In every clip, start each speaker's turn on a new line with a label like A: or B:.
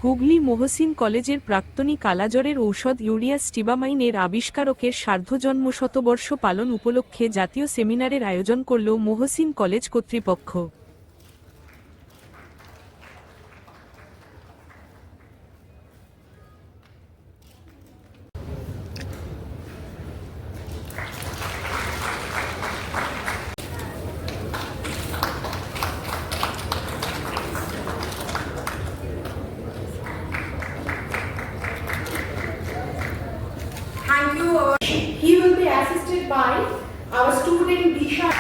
A: হুগলি মহসিন কলেজের প্রাক্তনী কালাজ্বরের ঔষধ ইউরিয়া স্টিবামাইনের আবিষ্কারকের সার্ধজন্মশতবর্ষ পালন উপলক্ষে জাতীয় সেমিনারের আয়োজন করল মহসিন কলেজ কর্তৃপক্ষ।
B: Thank you. He will be assisted by our student Disha.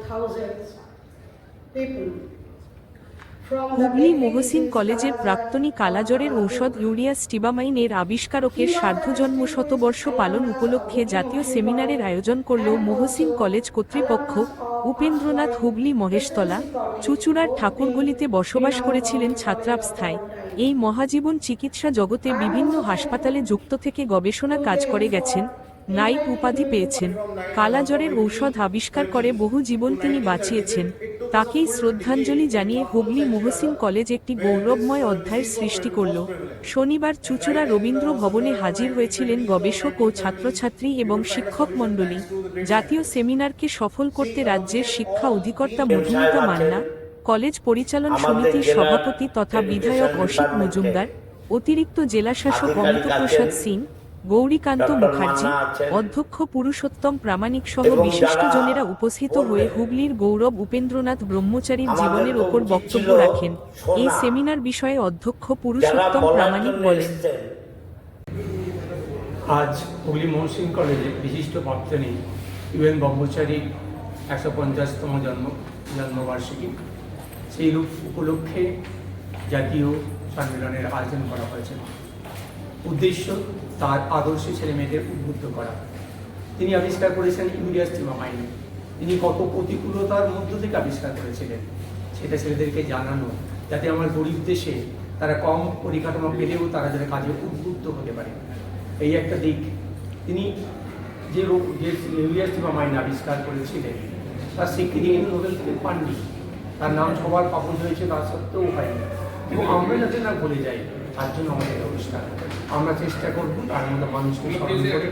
B: Thousands people from the
A: Hooghly Mohsin কলেজের প্রাক্তনী কালাজ্বরের ঔষধ ইউরিয়া স্টিবামাইনের আবিষ্কারকের সার্ধজন্মশতবর্ষ পালন উপলক্ষে জাতীয় সেমিনারের আয়োজন করল মহসিন কলেজ কর্তৃপক্ষ। উপেন্দ্রনাথ হুগলি মহেশতলা, চুচুড়ার ঠাকুরগলিতে বসবাস করেছিলেন ছাত্রাবস্থায়। এই মহাজীবন চিকিৎসা জগতে বিভিন্ন হাসপাতালে যুক্ত থেকে গবেষণা কাজ করে গেছেন, নাইট উপাধি পেয়েছেন। কালাজ্বরের ঔষধ আবিষ্কার করে বহু জীবন তিনি বাঁচিয়েছেন। তাকেই শ্রদ্ধাঞ্জলি জানিয়ে হুগলি মহসিন কলেজ একটি গৌরবময় অধ্যায়ের সৃষ্টি করল। শনিবার চুচুড়া রবীন্দ্র ভবনে হাজির হয়েছিলেন গবেষক ও ছাত্রছাত্রী এবং শিক্ষক মণ্ডলী। জাতীয় সেমিনারকে সফল করতে রাজ্যের শিক্ষা অধিকর্তা মধুমিতা মান্না, কলেজ পরিচালন সমিতির সভাপতি তথা বিধায়ক অসিত মজুমদার, অতিরিক্ত জেলাশাসক অমিত প্রসাদ সিং, গৌরীকান্ত মুখার্জি, অধ্যক্ষ পুরুষোত্তম প্রামাণিক সহ বিশিষ্টজনেরা উপস্থিত হয়ে হুগলির গৌরব উপেন্দ্রনাথ ব্রহ্মচারীর জীবনের ওপর বক্তব্য রাখেন। এই সেমিনার বিষয়ে অধ্যক্ষ পুরুষোত্তম প্রামাণিক বলেন,
C: আজ হুগলি মহসিন কলেজে বিশিষ্ট প্রাক্তনী ইউএন ব্রহ্মচারী 150তম জন্মবার্ষিকী, সেই উপলক্ষে জাতীয় সম্মেলনের আয়োজন করা হয়েছে। উদ্দেশ্য তার আদর্শে ছেলে মেয়েদের উদ্বুদ্ধ করা। তিনি আবিষ্কার করেছেন ইউরিয়া স্টিবামাইন। তিনি কত প্রতিকূলতার মধ্য থেকে আবিষ্কার করেছিলেন সেটা ছেলেদেরকে জানানো, যাতে আমার গরিব দেশে তারা কম পরিকাঠামো পেলেও তারা যাতে কাজে উদ্বুদ্ধ হতে পারে, এই একটা দিক। তিনি যে ইউরিয়া স্টিবামাইন আবিষ্কার করেছিলেন তার স্বীকৃতি নোবেল পাননি। তার নাম সবার পাবন হয়েছে, তা সত্ত্বেও হয়নি। এবং আমরা যাতে না ভুলে যাই, তার জন্য আমাদের অনুষ্ঠান আমরা চেষ্টা করব তার মধ্যে মানুষকে স্মরণ করে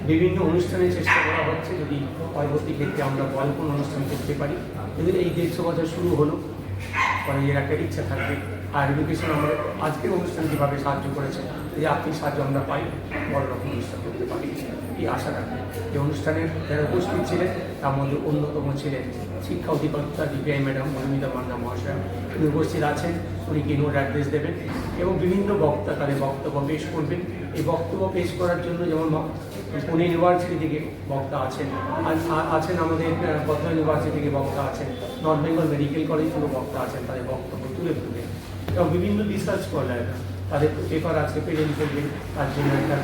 C: বিভিন্ন অনুষ্ঠানে চেষ্টা করা হচ্ছে। যদি পরবর্তী ক্ষেত্রে আমরা কোনো অনুষ্ঠান করতে পারি, যদি এই 150 বছর শুরু হলো, কলেজের একটা ইচ্ছা থাকবে। আর এডুকেশন আমরা আজকের অনুষ্ঠান যেভাবে সাহায্য করেছে, এই আর্থিক সাহায্য আমরা পাই, বড় রকম অনুষ্ঠান করতে পারি এই আশা রাখি। এই অনুষ্ঠানের যারা উপস্থিত ছিলেন তার মধ্যে অন্যতম ছিলেন শিক্ষা অধিকর্তা ডিপিআই ম্যাডাম মধুমিতা মান্না মহাশয়া। উনি উপস্থিত আছেন, উনি কিনোট অ্যাড্রেস দেবেন এবং বিভিন্ন বক্তা তাদের বক্তব্য পেশ করবেন। এই বক্তব্য পেশ করার জন্য যেমন পুনে ইউনিভার্সিটি থেকে বক্তা আছেন, আছেন আমাদের বর্ধমান ইউনিভার্সিটি থেকে বক্তা আছেন, নর্থ বেঙ্গল মেডিকেল কলেজ থেকে বক্তা আছেন, তাদের বক্তব্য তুলে ধরবেন এবং বিভিন্ন রিসার্চ স্কলার তাদের পেপার আছে প্রেজেন্ট করবেন। তার জন্য একটা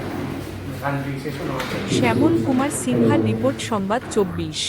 C: গান সেশন আছে।
A: শ্যামল কুমার সিনহার রিপোর্ট, সংবাদ 24।